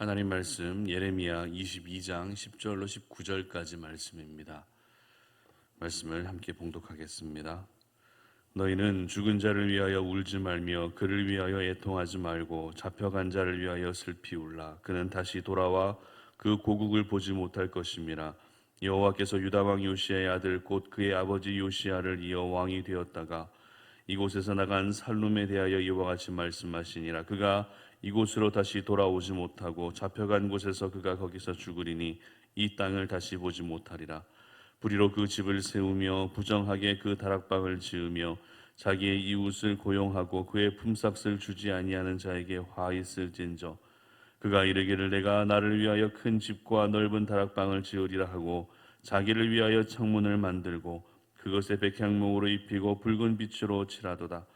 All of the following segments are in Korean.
하나님 말씀 예레미야 22장 10절로 19절까지 말씀입니다. 말씀을 함께 봉독하겠습니다. 너희는 죽은 자를 위하여 울지 말며 그를 위하여 애통하지 말고 잡혀간 자를 위하여 슬피 울라. 그는 다시 돌아와 그 고국을 보지 못할 것임이라. 여호와께서 유다 왕 요시야의 아들 곧 그의 아버지 요시야를 이어 왕이 되었다가 이곳에서 나간 살룸에 대하여 이와 같이 말씀하시니라. 그가 이곳으로 다시 돌아오지 못하고 잡혀간 곳에서 그가 거기서 죽으리니 이 땅을 다시 보지 못하리라. 불의로 그 집을 세우며 부정하게 그 다락방을 지으며 자기의 이웃을 고용하고 그의 품삯을 주지 아니하는 자에게 화 있을진저. 그가 이르기를 내가 나를 위하여 큰 집과 넓은 다락방을 지으리라 하고 자기를 위하여 창문을 만들고 그것에 백향목으로 입히고 붉은 빛으로 칠하도다.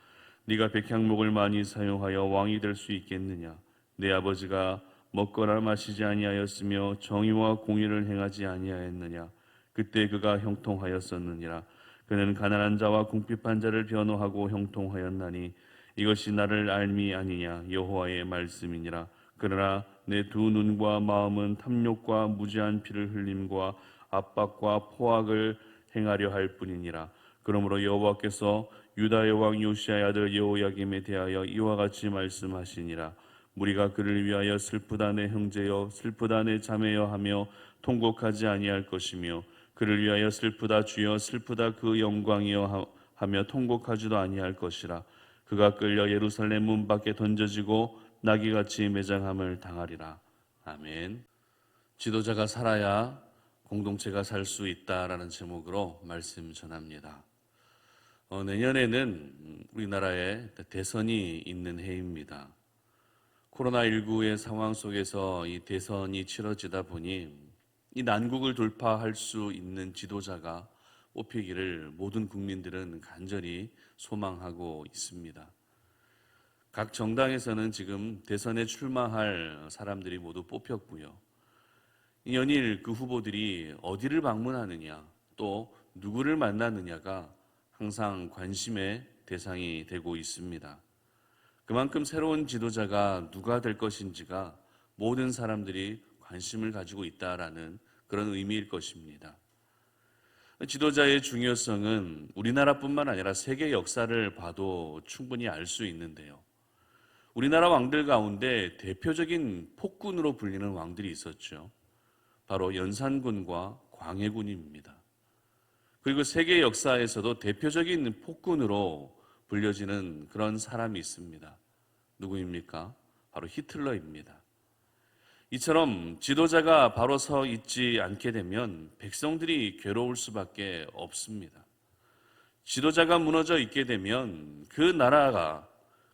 네가 백향목을 많이 사용하여 왕이 될 수 있겠느냐? 내 아버지가 먹거나 마시지 아니하였으며 정의와 공의를 행하지 아니하였느냐? 그때 그가 형통하였었느니라. 그는 가난한 자와 궁핍한 자를 변호하고 형통하였나니 이것이 나를 알미 아니냐? 여호와의 말씀이니라. 그러나 내 두 눈과 마음은 탐욕과 무지한 피를 흘림과 압박과 포악을 행하려 할 뿐이니라. 그러므로 여호와께서 유다의 왕 요시야의 아들 여호야김에 대하여 이와 같이 말씀하시니라. 무리가 그를 위하여 슬프다 내 형제여 슬프다 내 자매여 하며 통곡하지 아니할 것이며 그를 위하여 슬프다 주여 슬프다 그 영광이여 하며 통곡하지도 아니할 것이라. 그가 끌려 예루살렘 문 밖에 던져지고 나귀같이 매장함을 당하리라. 아멘. 지도자가 살아야 공동체가 살 수 있다라는 제목으로 말씀 전합니다. 내년에는 우리나라에 대선이 있는 해입니다. 코로나19의 상황 속에서 이 대선이 치러지다 보니 이 난국을 돌파할 수 있는 지도자가 뽑히기를 모든 국민들은 간절히 소망하고 있습니다. 각 정당에서는 지금 대선에 출마할 사람들이 모두 뽑혔고요. 연일 그 후보들이 어디를 방문하느냐, 또 누구를 만나느냐가 항상 관심의 대상이 되고 있습니다. 그만큼 새로운 지도자가 누가 될 것인지가 모든 사람들이 관심을 가지고 있다라는 그런 의미일 것입니다. 지도자의 중요성은 우리나라뿐만 아니라 세계 역사를 봐도 충분히 알 수 있는데요. 우리나라 왕들 가운데 대표적인 폭군으로 불리는 왕들이 있었죠. 바로 연산군과 광해군입니다. 그리고 세계 역사에서도 대표적인 폭군으로 불려지는 그런 사람이 있습니다. 누구입니까? 바로 히틀러입니다. 이처럼 지도자가 바로 서 있지 않게 되면 백성들이 괴로울 수밖에 없습니다. 지도자가 무너져 있게 되면 그 나라가,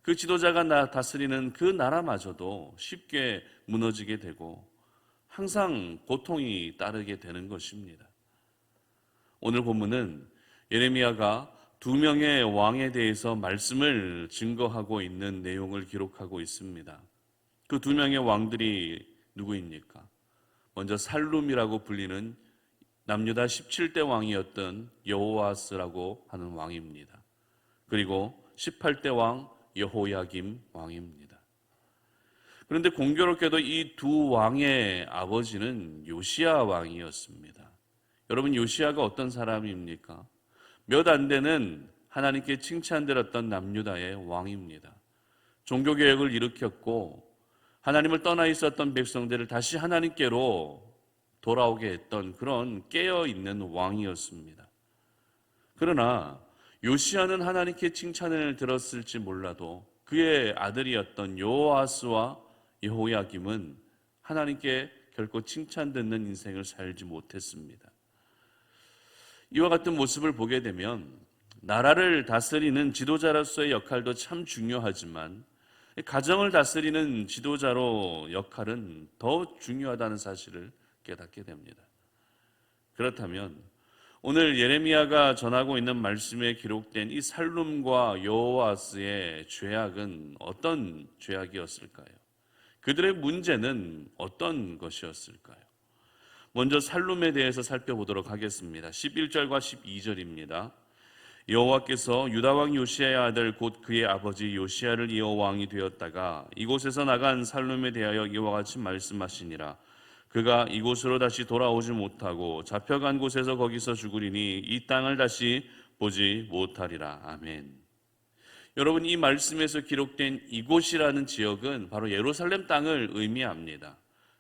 그 지도자가 다스리는 그 나라마저도 쉽게 무너지게 되고 항상 고통이 따르게 되는 것입니다. 오늘 본문은 예레미야가 두 명의 왕에 대해서 말씀을 증거하고 있는 내용을 기록하고 있습니다. 그 두 명의 왕들이 누구입니까? 먼저 살룸이라고 불리는 남유다 17대 왕이었던 여호아스라고 하는 왕입니다. 그리고 18대 왕 여호야김 왕입니다. 그런데 공교롭게도 이 두 왕의 아버지는 요시야 왕이었습니다. 여러분, 요시야가 어떤 사람입니까? 몇 안 되는 하나님께 칭찬드렸던 남유다의 왕입니다. 종교개혁을 일으켰고 하나님을 떠나 있었던 백성들을 다시 하나님께로 돌아오게 했던 그런 깨어있는 왕이었습니다. 그러나 요시야는 하나님께 칭찬을 들었을지 몰라도 그의 아들이었던 여호아스와 여호야김은 하나님께 결코 칭찬 듣는 인생을 살지 못했습니다. 이와 같은 모습을 보게 되면 나라를 다스리는 지도자로서의 역할도 참 중요하지만 가정을 다스리는 지도자로 역할은 더 중요하다는 사실을 깨닫게 됩니다. 그렇다면 오늘 예레미야가 전하고 있는 말씀에 기록된 이 살룸과 여호아스의 죄악은 어떤 죄악이었을까요? 그들의 문제는 어떤 것이었을까요? 먼저 살룸에 대해서 살펴보도록 하겠습니다. 11절과 12절입니다. 여호와께서 유다 왕 요시야의 아들 곧 그의 아버지 요시야를 이어 왕이 되었다가 이곳에서 나간 살룸에 대하여 이와 같이 말씀하시니라. 그가 이곳으로 다시 돌아오지 못하고 잡혀간 곳에서 거기서 죽으리니 이 땅을 다시 보지 못하리라. 아멘. 여러분, 이 말씀에서 기록된 이곳이라는 지역은 바로 예루살렘 땅을 의미합니다.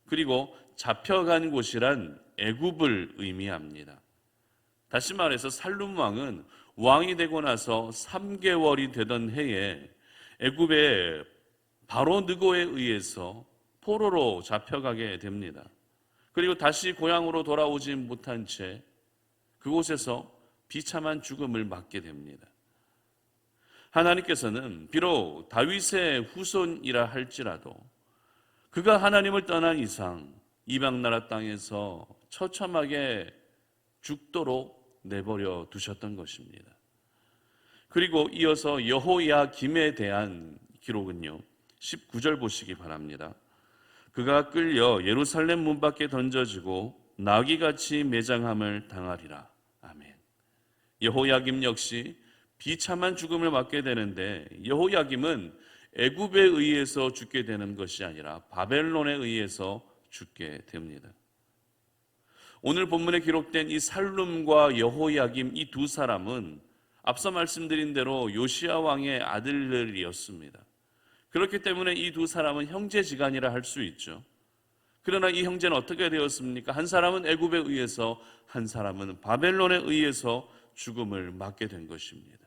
그리고 잡혀간 곳이란 애굽을 의미합니다. 다시 말해서 살룸 왕은 왕이 되고 나서 3개월이 되던 해에 애굽의 바로 느고에 의해서 포로로 잡혀가게 됩니다. 그리고 다시 고향으로 돌아오지 못한 채 그곳에서 비참한 죽음을 맞게 됩니다. 하나님께서는 비록 다윗의 후손이라 할지라도 그가 하나님을 떠난 이상 이방 나라 땅에서 처참하게 죽도록 내버려 두셨던 것입니다. 그리고 이어서 여호야김에 대한 기록은요, 19절 보시기 바랍니다. 그가 끌려 예루살렘 문 밖에 던져지고 나귀같이 매장함을 당하리라. 아멘. 여호야김 역시 비참한 죽음을 맞게 되는데, 여호야김은 애굽에 의해서 죽게 되는 것이 아니라 바벨론에 의해서 죽게 됩니다. 오늘 본문에 기록된 이 살룸과 여호야김, 이 두 사람은 앞서 말씀드린 대로 요시야 왕의 아들들이었습니다. 그렇기 때문에 이 두 사람은 형제지간이라 할 수 있죠. 그러나 이 형제는 어떻게 되었습니까? 한 사람은 애굽에 의해서, 한 사람은 바벨론에 의해서 죽음을 맞게 된 것입니다.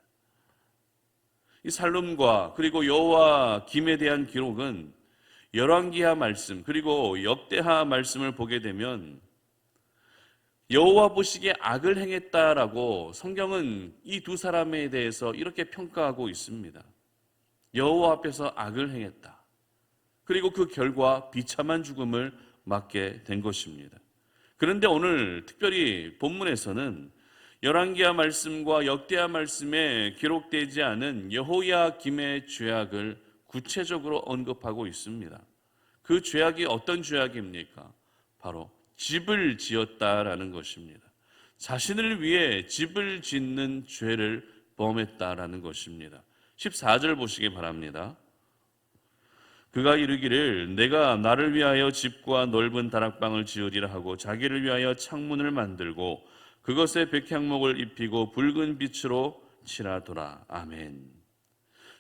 이 살룸과 그리고 여호야김에 대한 기록은 열왕기하 말씀 그리고 역대하 말씀을 보게 되면 여호와 보시기에 악을 행했다라고 성경은 이 두 사람에 대해서 이렇게 평가하고 있습니다. 여호와 앞에서 악을 행했다. 그리고 그 결과 비참한 죽음을 맞게 된 것입니다. 그런데 오늘 특별히 본문에서는 열왕기하 말씀과 역대하 말씀에 기록되지 않은 여호야김의 죄악을 구체적으로 언급하고 있습니다. 그 죄악이 어떤 죄악입니까? 바로 집을 지었다라는 것입니다. 자신을 위해 집을 짓는 죄를 범했다라는 것입니다. 14절 보시기 바랍니다. 그가 이르기를 내가 나를 위하여 집과 넓은 다락방을 지으리라 하고 자기를 위하여 창문을 만들고 그것에 백향목을 입히고 붉은 빛으로 칠하더라. 아멘.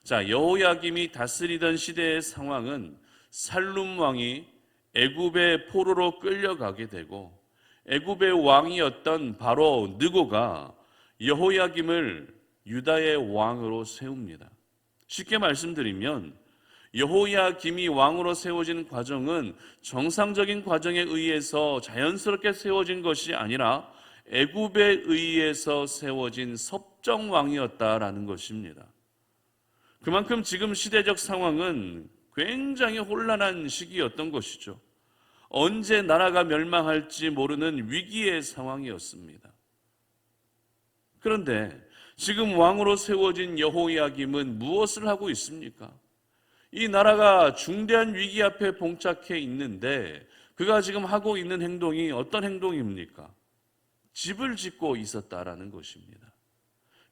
자, 여호야김이 다스리던 시대의 상황은 살룸 왕이 애굽의 포로로 끌려가게 되고 애굽의 왕이었던 바로 느고가 여호야김을 유다의 왕으로 세웁니다. 쉽게 말씀드리면 여호야김이 왕으로 세워진 과정은 정상적인 과정에 의해서 자연스럽게 세워진 것이 아니라 애굽에 의해서 세워진 섭정왕이었다라는 것입니다. 그만큼 지금 시대적 상황은 굉장히 혼란한 시기였던 것이죠. 언제 나라가 멸망할지 모르는 위기의 상황이었습니다. 그런데 지금 왕으로 세워진 여호야김은 무엇을 하고 있습니까? 이 나라가 중대한 위기 앞에 봉착해 있는데 그가 지금 하고 있는 행동이 어떤 행동입니까? 집을 짓고 있었다라는 것입니다.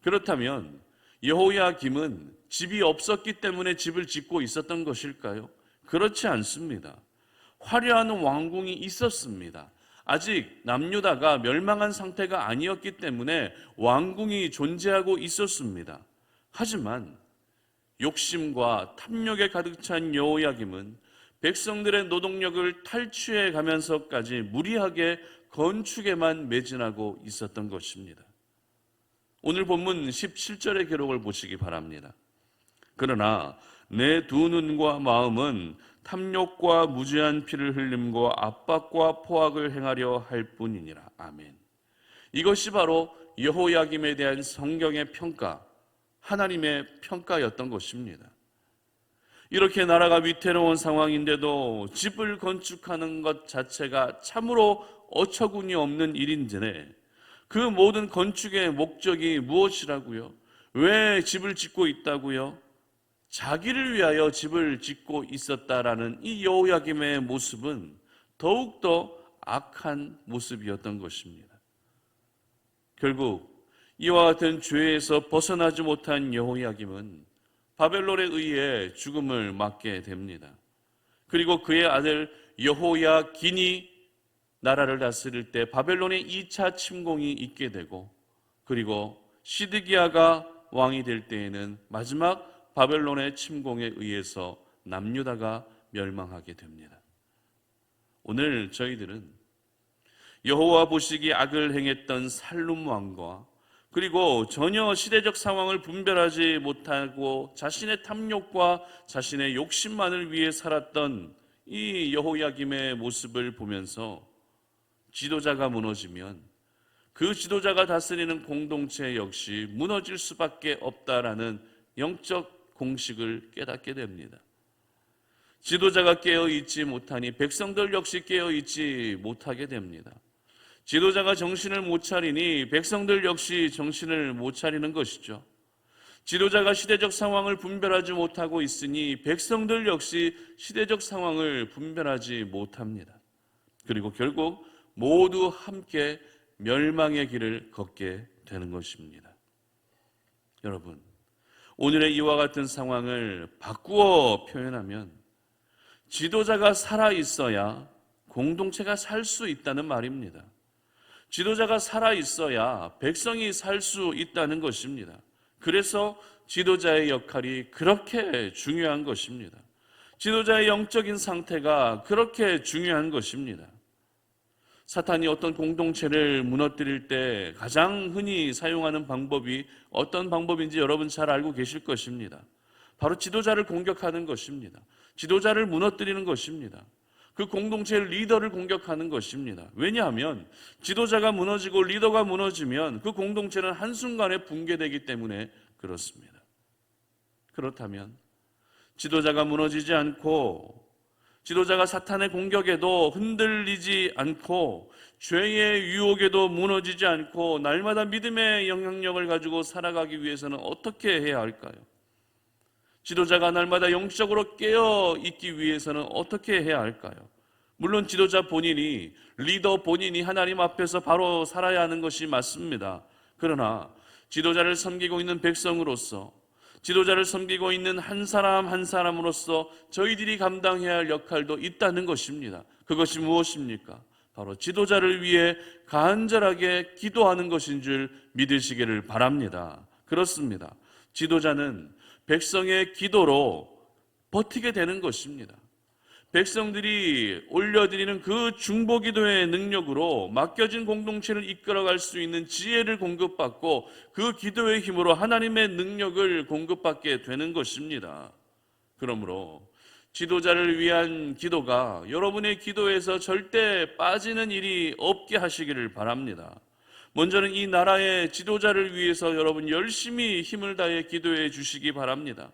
그렇다면 여호야김은 집이 없었기 때문에 집을 짓고 있었던 것일까요? 그렇지 않습니다. 화려한 왕궁이 있었습니다. 아직 남유다가 멸망한 상태가 아니었기 때문에 왕궁이 존재하고 있었습니다. 하지만 욕심과 탐욕에 가득 찬 여호야김은 백성들의 노동력을 탈취해 가면서까지 무리하게 건축에만 매진하고 있었던 것입니다. 오늘 본문 17절의 기록을 보시기 바랍니다. 그러나 내 두 눈과 마음은 탐욕과 무죄한 피를 흘림과 압박과 포악을 행하려 할 뿐이니라. 아멘. 이것이 바로 여호야김에 대한 성경의 평가, 하나님의 평가였던 것입니다. 이렇게 나라가 위태로운 상황인데도 집을 건축하는 것 자체가 참으로 어처구니 없는 일인데 그 모든 건축의 목적이 무엇이라고요? 왜 집을 짓고 있다고요? 자기를 위하여 집을 짓고 있었다라는 이 여호야김의 모습은 더욱더 악한 모습이었던 것입니다. 결국 이와 같은 죄에서 벗어나지 못한 여호야김은 바벨론에 의해 죽음을 맞게 됩니다. 그리고 그의 아들 여호야긴이 나라를 다스릴 때 바벨론의 2차 침공이 있게 되고, 그리고 시드기야가 왕이 될 때에는 마지막 바벨론의 침공에 의해서 남유다가 멸망하게 됩니다. 오늘 저희들은 여호와 보시기 악을 행했던 살룸 왕과, 그리고 전혀 시대적 상황을 분별하지 못하고 자신의 탐욕과 자신의 욕심만을 위해 살았던 이 여호야김의 모습을 보면서 지도자가 무너지면 그 지도자가 다스리는 공동체 역시 무너질 수밖에 없다라는 영적 공식을 깨닫게 됩니다. 지도자가 깨어있지 못하니 백성들 역시 깨어있지 못하게 됩니다. 지도자가 정신을 못 차리니 백성들 역시 정신을 못 차리는 것이죠. 지도자가 시대적 상황을 분별하지 못하고 있으니 백성들 역시 시대적 상황을 분별하지 못합니다. 그리고 결국 모두 함께 멸망의 길을 걷게 되는 것입니다. 여러분, 오늘의 이와 같은 상황을 바꾸어 표현하면 지도자가 살아있어야 공동체가 살 수 있다는 말입니다. 지도자가 살아있어야 백성이 살 수 있다는 것입니다. 그래서 지도자의 역할이 그렇게 중요한 것입니다. 지도자의 영적인 상태가 그렇게 중요한 것입니다. 사탄이 어떤 공동체를 무너뜨릴 때 가장 흔히 사용하는 방법이 어떤 방법인지 여러분 잘 알고 계실 것입니다. 바로 지도자를 공격하는 것입니다. 지도자를 무너뜨리는 것입니다. 그 공동체의 리더를 공격하는 것입니다. 왜냐하면 지도자가 무너지고 리더가 무너지면 그 공동체는 한순간에 붕괴되기 때문에 그렇습니다. 그렇다면 지도자가 무너지지 않고, 지도자가 사탄의 공격에도 흔들리지 않고, 죄의 유혹에도 무너지지 않고 날마다 믿음의 영향력을 가지고 살아가기 위해서는 어떻게 해야 할까요? 지도자가 날마다 영적으로 깨어 있기 위해서는 어떻게 해야 할까요? 물론 지도자 본인이, 리더 본인이 하나님 앞에서 바로 살아야 하는 것이 맞습니다. 그러나 지도자를 섬기고 있는 백성으로서, 지도자를 섬기고 있는 한 사람 한 사람으로서 저희들이 감당해야 할 역할도 있다는 것입니다. 그것이 무엇입니까? 바로 지도자를 위해 간절하게 기도하는 것인 줄 믿으시기를 바랍니다. 그렇습니다. 지도자는 백성의 기도로 버티게 되는 것입니다. 백성들이 올려드리는 그 중보기도의 능력으로 맡겨진 공동체를 이끌어갈 수 있는 지혜를 공급받고 그 기도의 힘으로 하나님의 능력을 공급받게 되는 것입니다. 그러므로 지도자를 위한 기도가 여러분의 기도에서 절대 빠지는 일이 없게 하시기를 바랍니다. 먼저는 이 나라의 지도자를 위해서 여러분 열심히 힘을 다해 기도해 주시기 바랍니다.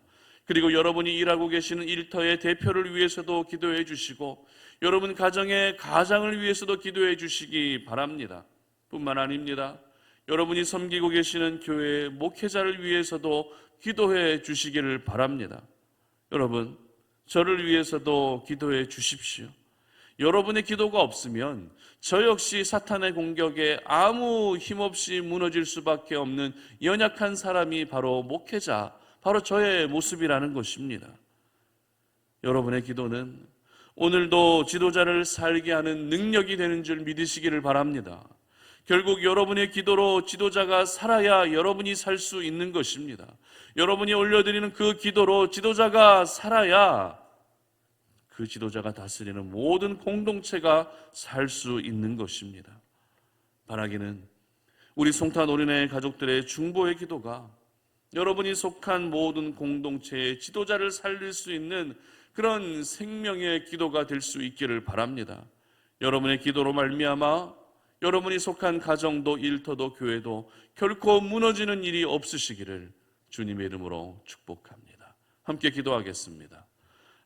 그리고 여러분이 일하고 계시는 일터의 대표를 위해서도 기도해 주시고, 여러분 가정의 가장을 위해서도 기도해 주시기 바랍니다. 뿐만 아닙니다. 여러분이 섬기고 계시는 교회의 목회자를 위해서도 기도해 주시기를 바랍니다. 여러분, 저를 위해서도 기도해 주십시오. 여러분의 기도가 없으면 저 역시 사탄의 공격에 아무 힘없이 무너질 수밖에 없는 연약한 사람이 바로 목회자, 바로 저의 모습이라는 것입니다. 여러분의 기도는 오늘도 지도자를 살게 하는 능력이 되는 줄 믿으시기를 바랍니다. 결국 여러분의 기도로 지도자가 살아야 여러분이 살 수 있는 것입니다. 여러분이 올려드리는 그 기도로 지도자가 살아야 그 지도자가 다스리는 모든 공동체가 살 수 있는 것입니다. 바라기는 우리 송탄 어린애 가족들의 중보의 기도가 여러분이 속한 모든 공동체의 지도자를 살릴 수 있는 그런 생명의 기도가 될 수 있기를 바랍니다. 여러분의 기도로 말미암아 여러분이 속한 가정도 일터도 교회도 결코 무너지는 일이 없으시기를 주님의 이름으로 축복합니다. 함께 기도하겠습니다.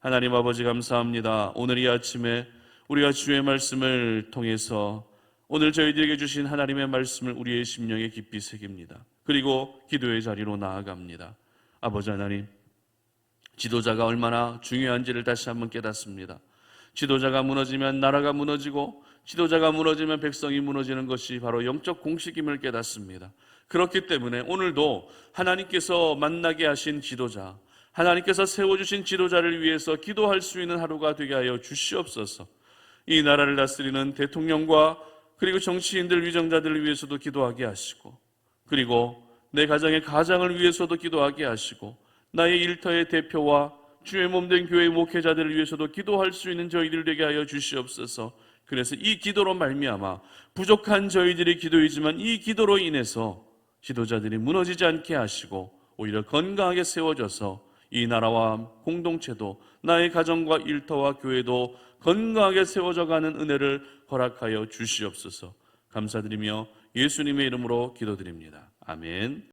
하나님 아버지 감사합니다. 오늘 이 아침에 우리가 주의 말씀을 통해서 오늘 저희들에게 주신 하나님의 말씀을 우리의 심령에 깊이 새깁니다. 그리고 기도의 자리로 나아갑니다. 아버지 하나님, 지도자가 얼마나 중요한지를 다시 한번 깨닫습니다. 지도자가 무너지면 나라가 무너지고 지도자가 무너지면 백성이 무너지는 것이 바로 영적 공식임을 깨닫습니다. 그렇기 때문에 오늘도 하나님께서 만나게 하신 지도자, 하나님께서 세워주신 지도자를 위해서 기도할 수 있는 하루가 되게 하여 주시옵소서. 이 나라를 다스리는 대통령과 그리고 정치인들, 위정자들을 위해서도 기도하게 하시고, 그리고 내 가정의 가장을 위해서도 기도하게 하시고, 나의 일터의 대표와 주의 몸된 교회 목회자들을 위해서도 기도할 수 있는 저희들 되게 하여 주시옵소서. 그래서 이 기도로 말미암아 부족한 저희들의 기도이지만 이 기도로 인해서 지도자들이 무너지지 않게 하시고 오히려 건강하게 세워져서 이 나라와 공동체도 나의 가정과 일터와 교회도 건강하게 세워져가는 은혜를 허락하여 주시옵소서. 감사드리며 예수님의 이름으로 기도드립니다. 아멘.